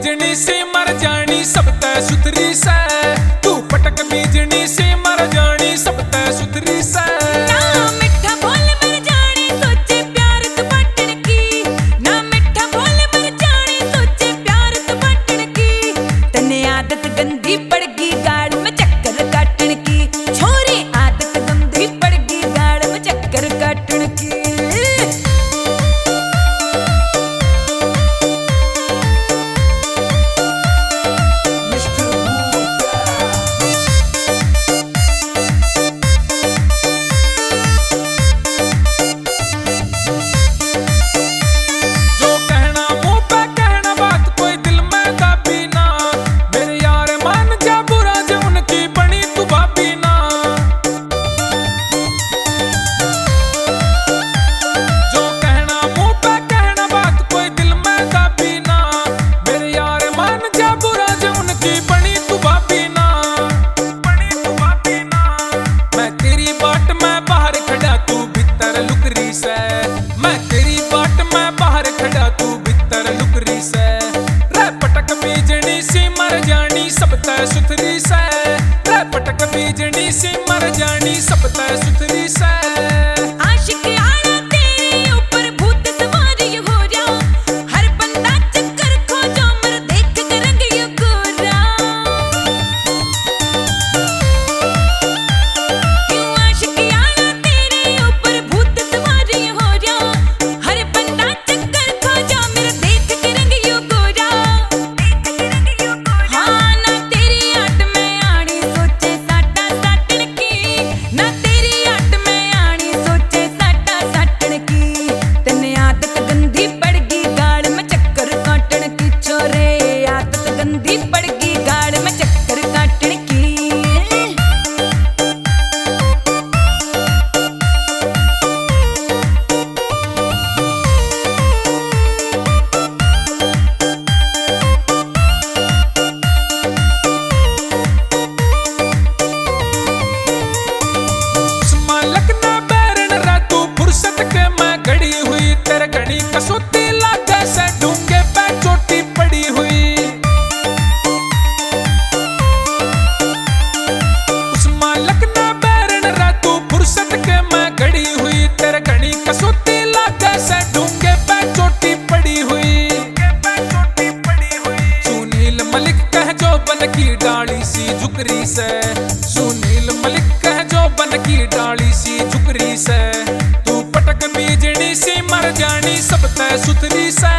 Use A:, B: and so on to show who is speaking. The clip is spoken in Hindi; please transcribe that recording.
A: बीजनी से मर जानी सब तै सुथरी से, तू पटक बीजनी से मर जानी सब तै सुथरी से।
B: गंदी पड़गी गाड़ में चक्कर काटन की, छोरी आदत गंदी पड़गी गाड़ में चक्कर काटन की। मैं तेरी बाट में बाहर खड़ा तू भीतर लुकरी से, रे पटक बीजनी सी मर जानी सब तै सुथरी से, रे पटक बीजनी सी मर जानी सब तै सुथरी से। कसौती लागे से ढूंगे पे चोटी पड़ी हुई, उस मालक ना बैरन रा तू फुर्सत के मैं घड़ी हुई, तेरे घड़ी कसौती लागे से ढूंगे पे चोटी पड़ी हुई। सुनील मलिक कह जो बन की डाली सी झुकरी से, सुनील मलिक कह जो बन की डाली सी झुकरी से, तू पटक बीजनी सी मर जानी सब तै सुथरी से।